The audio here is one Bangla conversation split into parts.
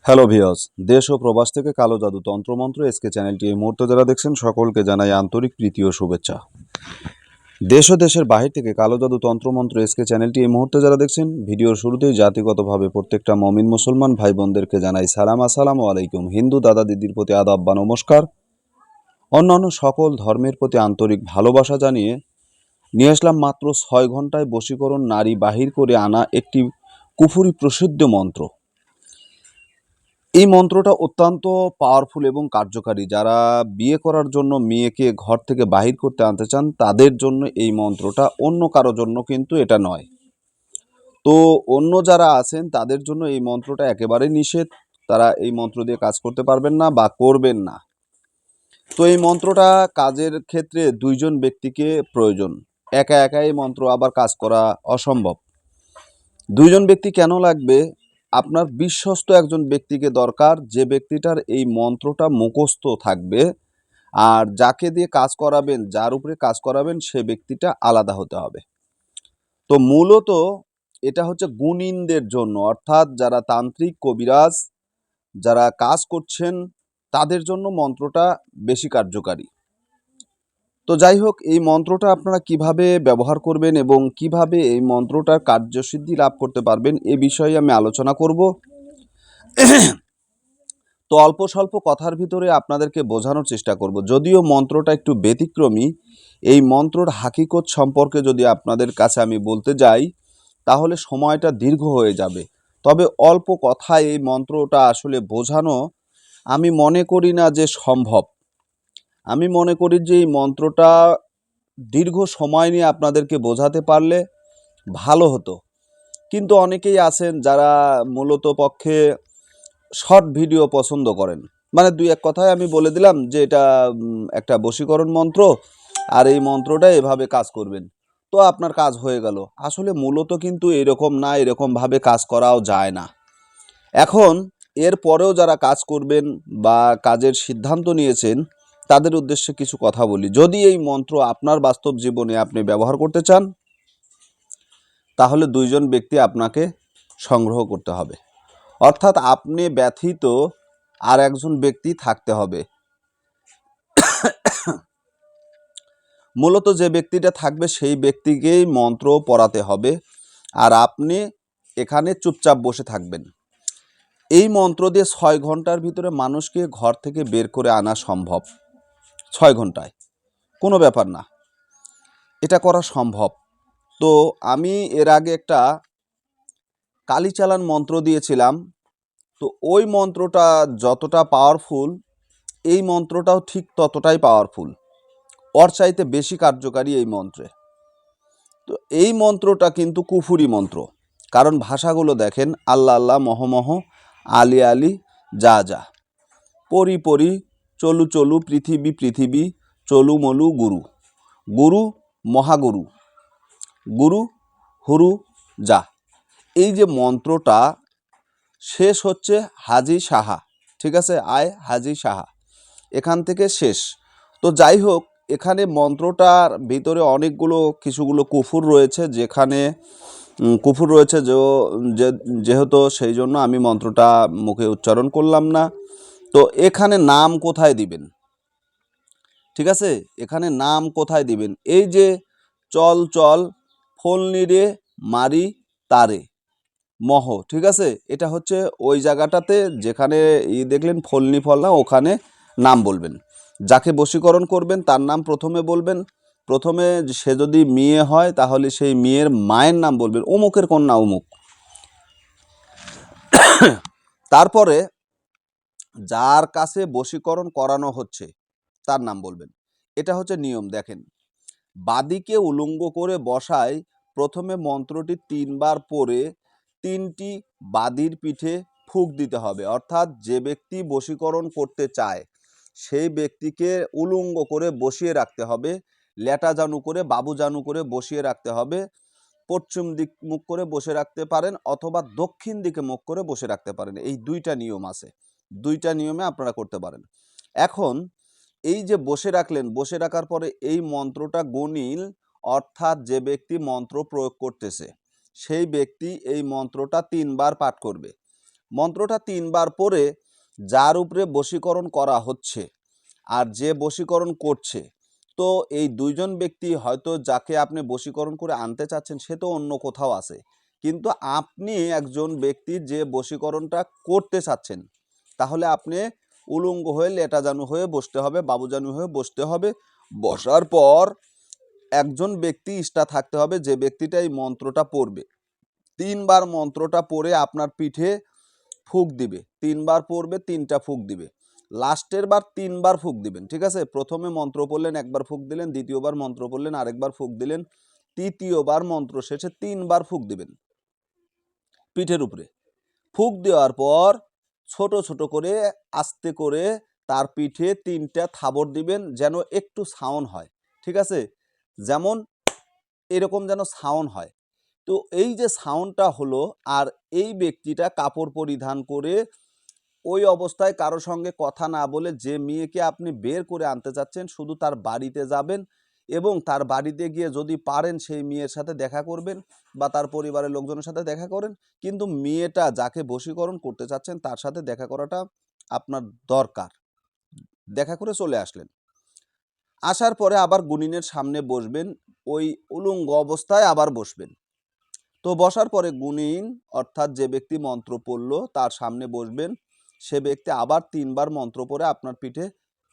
হ্যালো ভিউয়ার্স, দেশ ও প্রবাস থেকে কালো জাদু তন্ত্রমন্ত্র এসকে চ্যানেলটি এই মুহূর্তে যারা দেখছেন সকলকে জানাই আন্তরিক প্রীতি ও শুভেচ্ছা। দেশ ও দেশের বাহির থেকে কালো জাদু তন্ত্রমন্ত্র এসকে চ্যানেলটি এই মুহূর্তে যারা দেখছেন ভিডিওর শুরুতেই জাতিগতভাবে প্রত্যেকটা মমিন মুসলমান ভাই বোনদেরকে জানাই সালাম, আসসালামু আলাইকুম। হিন্দু দাদা দিদির প্রতি আদাব বা নমস্কার। অন্যান্য সকল ধর্মের প্রতি আন্তরিক ভালোবাসা জানিয়ে নিয়ে আসলাম মাত্র 6 ঘন্টায় বশীকরণ নারী বাহির করে আনা একটি কুফুরি প্রসিদ্ধ মন্ত্র। এই মন্ত্রটা অত্যন্ত পাওয়ারফুল এবং কার্যকারী। যারা বিয়ে করার জন্য মেয়েকে ঘর থেকে বাহির করতে আনতে চান তাদের জন্য এই মন্ত্রটা, অন্য কারো জন্য কিন্তু এটা নয়। তো অন্য যারা আছেন তাদের জন্য এই মন্ত্রটা একেবারে নিষেধ। তারা এই মন্ত্র দিয়ে কাজ করতে পারবেন না বা করবেন না। তো এই মন্ত্রটা কাজের ক্ষেত্রে 2জন ব্যক্তিকে প্রয়োজন। একা একা এই মন্ত্র আবার কাজ করা অসম্ভব। 2জন ব্যক্তি কেন লাগবে? আপনার বিশ্বস্ত একজন ব্যক্তিকে দরকার, যে ব্যক্তিটার এই মন্ত্রটা মুখস্থ থাকবে। আর যাকে দিয়ে কাজ করাবেন, যার উপরে কাজ করাবেন, সে ব্যক্তিটা আলাদা হতে হবে। তো মূলত এটা হচ্ছে গুণিনদের জন্য, অর্থাৎ যারা তান্ত্রিক, কবিরাজ, যারা কাজ করছেন তাদের জন্য মন্ত্রটা বেশি কার্যকারী। তো যাই হোক, এই মন্ত্রটা আপনারা কিভাবে ব্যবহার করবেন এবং কিভাবে এই মন্ত্রটার কার্যসিদ্ধি লাভ করতে পারবেন এ বিষয়ে আমি আলোচনা করব। তো অল্প স্বল্প কথার ভিতরে আপনাদেরকে বোঝানোর চেষ্টা করব। যদিও মন্ত্রটা একটু ব্যতিক্রমী, এই মন্ত্রর হাকিকত সম্পর্কে যদি আপনাদের কাছে আমি বলতে যাই তাহলে সময়টা দীর্ঘ হয়ে যাবে। তবে অল্প কথায় এই মন্ত্রটা আসলে বোঝানো আমি মনে করি না যে সম্ভব। আমি মনে করি যে এই মন্ত্রটা দীর্ঘ সময় নিয়ে আপনাদেরকে বোঝাতে পারলে ভালো হতো। কিন্তু অনেকেই আছেন যারা মূলত পক্ষে শর্ট ভিডিও পছন্দ করেন। মানে 2-1 কথায় আমি বলে দিলাম যে এটা একটা বশীকরণ মন্ত্র, আর এই মন্ত্রটা এভাবে কাজ করবেন, তো আপনার কাজ হয়ে গেল। আসলে মূলত কিন্তু এরকম না, এরকমভাবে কাজ করাও যায় না। এখন এর পরেও যারা কাজ করবেন বা কাজের সিদ্ধান্ত নিয়েছেন তাদের উদ্দেশ্যে কিছু কথা বলি। যদি এই মন্ত্র আপনার বাস্তব জীবনে আপনি ব্যবহার করতে চান তাহলে 2জন ব্যক্তি আপনাকে সংগ্রহ করতে হবে, অর্থাৎ আপনি ব্যথিত আর একজন ব্যক্তি থাকতে হবে। মূলত যে ব্যক্তিটা থাকবে সেই ব্যক্তিকেই মন্ত্র পড়াতে হবে, আর আপনি এখানে চুপচাপ বসে থাকবেন। এই মন্ত্র দিয়ে 6 ঘন্টার ভিতরে মানুষকে ঘর থেকে বের করে আনা সম্ভব। 6 ঘন্টায় কোনো ব্যাপার না, এটা করা সম্ভব। তো আমি এর আগে একটা কালীচালান মন্ত্র দিয়েছিলাম। তো ওই মন্ত্রটা যতটা পাওয়ারফুল, এই মন্ত্রটাও ঠিক ততটাই পাওয়ারফুল, ওর চাইতে বেশি কার্যকারী এই মন্ত্রে। তো এই মন্ত্রটা কিন্তু কুফুরি মন্ত্র, কারণ ভাষাগুলো দেখেন, আল্লাহ আল্লাহ, মহ মহ, আলি আলি, যা যা, পরি পরি, চলু চলু, পৃথিবী পৃথিবী, চলু মলু, গুরু গুরু, মহাগুরু, গুরু, হুরু, যা। এই যে মন্ত্রটা শেষ হচ্ছে হাজি সাহা, ঠিক আছে, আয় হাজি সাহা, এখান থেকে শেষ। তো যাই হোক, এখানে মন্ত্রটার ভিতরে অনেকগুলো কিছুগুলো কুফুর রয়েছে, যেখানে কুফুর রয়েছে যেহেতু সেই জন্য আমি মন্ত্রটা মুখে উচ্চারণ করলাম না। তো এখানে নাম কোথায় দিবেন? ঠিক আছে, এখানে নাম কোথায় দিবেন? এই যে চল চল, ফলনি রে, মারি তারে, মহ, ঠিক আছে, এটা হচ্ছে ওই জায়গাটাতে যেখানে দেখলেন ফলনি ফল না, ওখানে নাম বলবেন। যাকে বশীকরণ করবেন তার নাম প্রথমে বলবেন। প্রথমে সে যদি মেয়ে হয় তাহলে সেই মেয়ের মায়ের নাম বলবেন, অমুকের কন্যা অমুক। তারপরে যার কাছে বশীকরণ করানো হচ্ছে তার নাম বলবেন। এটা হচ্ছে নিয়ম। দেখেন, বাদীকে উলঙ্গ করে বসায় প্রথমে মন্ত্রটি 3বার পড়ে 3টি বাদীর পিঠে ফুঁক দিতে হবে। অর্থাৎ যে ব্যক্তি বশীকরণ করতে চায় সেই ব্যক্তিকে উলঙ্গ করে বসিয়ে রাখতে হবে, লেটা জানু করে, বাবু জানু করে বসিয়ে রাখতে হবে। পশ্চিম দিক মুখ করে বসে রাখতে পারেন অথবা দক্ষিণ দিকে মুখ করে বসে রাখতে পারেন। এই 2টা নিয়ম আছে, 2টা নিয়মে আপনারা করতে পারেন। এখন এই যে বসে রাখলেন, বসে রাখার পরে এই মন্ত্রটা গুণিল, অর্থাৎ যে ব্যক্তি মন্ত্র প্রয়োগ করতেছে সেই ব্যক্তি এই মন্ত্রটা 3বার পাঠ করবে। মন্ত্রটা 3 বার পরে যার উপরে বশীকরণ করা হচ্ছে আর যে বশীকরণ করছে, তো এই দুইজন ব্যক্তি হয়তো যাকে আপনি বশীকরণ করে আনতে চাচ্ছেন সে তো অন্য কোথাও আছে, কিন্তু আপনি একজন ব্যক্তি যে বশীকরণটা করতে চাচ্ছেন, তাহলে আপনি উলঙ্গ হয়ে লেটাজানু হয়ে বসতে হবে, বাবুজানু হয়ে বসতে হবে। বসার পর একজন ব্যক্তি ইষ্টা থাকতে হবে যে ব্যক্তিটা এই মন্ত্রটা পড়বে। 3 বার মন্ত্রটা পড়ে আপনার পিঠে ফুঁক দিবে, 3 বার পড়বে, 3টা ফুঁক দিবে। লাস্টের বার 3 বার ফুঁক দিবেন, ঠিক আছে? প্রথমে মন্ত্র পড়লেন, একবার ফুঁক দিলেন, দ্বিতীয়বার মন্ত্র পড়লেন, আরেকবার ফুঁক দিলেন, তৃতীয়বার মন্ত্র শেষে 3 বার ফুঁক দিবেন পিঠের উপরে। ফুঁক দেওয়ার পর ছোট ছোট করে আস্তে করে তার পিঠে 3টা থাবড় দিবেন, যেন একটু সাউন্ড হয়, ঠিক আছে? যেমন এরকম যেন সাউন্ড হয়। তো এই যে সাউন্ডটা হলো, আর এই ব্যক্তিটা কাপড় পরিধান করে ওই অবস্থায় কারো সঙ্গে কথা না বলে যে মেয়েকে আপনি বের করে আনতে চাচ্ছেন শুধু তার বাড়িতে যাবেন এবং তার বাড়িতে গিয়ে যদি পারেন সেই মেয়ের সাথে দেখা করবেন বা তার পরিবারের লোকজনের সাথে দেখা করেন, কিন্তু মেয়েটা যাকে বশীকরণ করতে চাচ্ছেন তার সাথে দেখা করাটা আপনার দরকার। দেখা করে চলে আসলেন, আসার পরে আবার গুনিনের সামনে বসবেন, ওই উলঙ্গ অবস্থায় আবার বসবেন। তো বসার পরে গুনিন অর্থাৎ যে ব্যক্তি মন্ত্র পড়ল তার সামনে বসবেন, সে ব্যক্তি আবার 3 বার মন্ত্র পড়ে আপনার পিঠে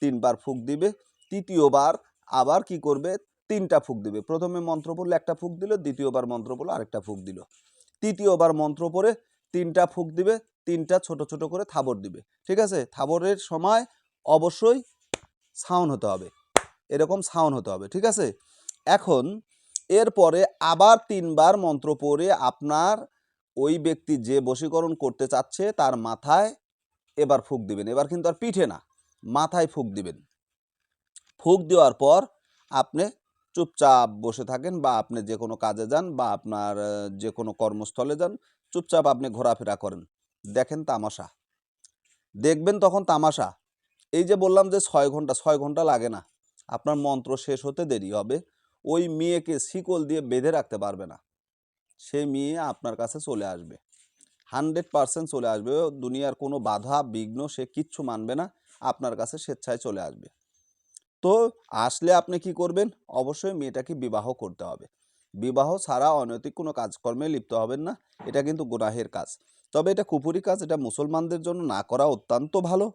3 বার ফুঁক দিবে। তৃতীয়বার আবার কি করবে, 3টা ফুঁক দিবে। প্রথমে মন্ত্র পড়লে একটা ফুঁক দিল, দ্বিতীয়বার মন্ত্র পড়লে আরেকটা ফুঁক দিল, তৃতীয়বার মন্ত্র পড়ে 3টা ফুঁক দিবে, 3টা ছোট ছোট করে থাবড় দিবে, ঠিক আছে? থাবড়ের সময় অবশ্যই সাউন্ড হতে হবে, এরকম সাউন্ড হতে হবে, ঠিক আছে? এখন এরপরে আবার 3 বার মন্ত্র পড়ে আপনার ওই ব্যক্তি যে বশীকরণ করতে চাচ্ছে তার মাথায় এবার ফুঁক দিবেন। এবার কিন্তু আর পিঠে না, মাথায় ফুঁক দিবেন। ফুঁক দেওয়ার পর আপনি চুপচাপ বসে থাকেন বা আপনি যে কোনো কাজে যান বা আপনার যে কোনো কর্মস্থলে যান, চুপচাপ আপনি ঘোরাফেরা করেন, দেখেন তামাশা, দেখবেন তখন তামাশা। এই যে বললাম যে 6 ঘন্টা লাগে না, আপনার মন্ত্র শেষ হতে দেরি হবে। ওই মেয়েকে শিকল দিয়ে বেঁধে রাখতে পারবে না, সেই মেয়ে আপনার কাছে চলে আসবে, 100% চলে আসবে। দুনিয়ার কোনো বাধা বিঘ্ন সে কিচ্ছু মানবে না, আপনার কাছে স্বেচ্ছায় চলে আসবে। তো আসলে আপনি কি করবেন, অবশ্যই মেয়েটাকে বিবাহ করতে হবে। বিবাহ ছাড়া অনৈতিক কোনো কাজকর্মে লিপ্ত হবেন না, এটা কিন্তু গুনাহের কাজ। তবে এটা কুফরি কাজ, এটা মুসলমানদের জন্য না করা অত্যন্ত ভালো।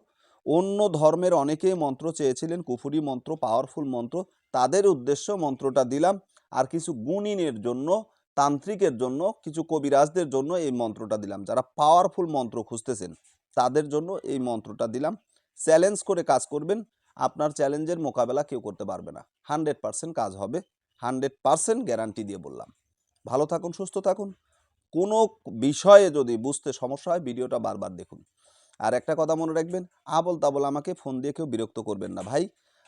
অন্য ধর্মের অনেকেই মন্ত্র চেয়েছিলেন, কুফরি মন্ত্র, পাওয়ারফুল মন্ত্র, তাদের উদ্দেশ্য মন্ত্রটা দিলাম। আর কিছু গুণিনের জন্য, তান্ত্রিকের জন্য, কিছু কবিরাজদের জন্য এই মন্ত্রটা দিলাম। যারা পাওয়ারফুল মন্ত্র খুঁজতেছেন তাদের জন্য এই মন্ত্রটা দিলাম। চ্যালেঞ্জ করে কাজ করবেন, আপনার চ্যালেঞ্জের মোকাবেলা কেউ করতে পারবে না, 100% কাজ হবে, 100% গ্যারান্টি দিয়ে বললাম। ভালো থাকুন, সুস্থ থাকুন। কোনো বিষয়ে যদি বুঝতে সমস্যা হয় ভিডিওটা বারবার দেখুন। আর একটা কথা মনে রাখবেন, আবল তাবল আমাকে ফোন দিয়ে কেউ বিরক্ত করবেন না ভাই।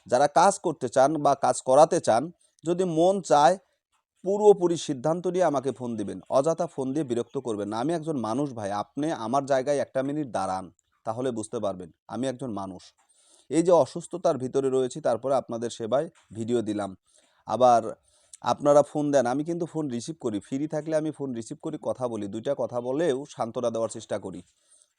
যারা কাজ করতে চান বা কাজ করাতে চান, যদি মন চায় পুরোপুরি সিদ্ধান্ত নিয়ে আমাকে ফোন দিবেন, অযথা ফোন দিয়ে বিরক্ত করবেন না। আমি একজন মানুষ ভাই, আপনি আমার জায়গায় 1 মিনিট দাঁড়ান, তাহলে বুঝতে পারবেন আমি একজন মানুষ। এই যে অসুস্থতার ভিতরে রয়েছি তারপরে আপনাদের সেবায় ভিডিও দিলাম। আবার আপনারা ফোন দেন, আমি কিন্তু ফোন রিসিভ করি, ফ্রি থাকলে আমি ফোন রিসিভ করি, কথা বলি, 2টা কথা বলেও সান্ত্বনা দেওয়ার চেষ্টা করি।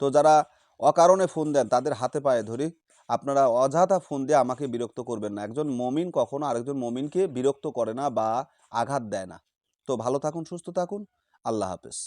তো যারা অকারণে ফোন দেন তাদের হাতে পায়ে ধরি, আপনারা অযথা ফোন দিয়ে আমাকে বিরক্ত করবেন না। একজন মমিন কখনো আরেকজন মমিনকে বিরক্ত করে না বা আঘাত দেয় না। তো ভালো থাকুন, সুস্থ থাকুন, আল্লাহ হাফেজ।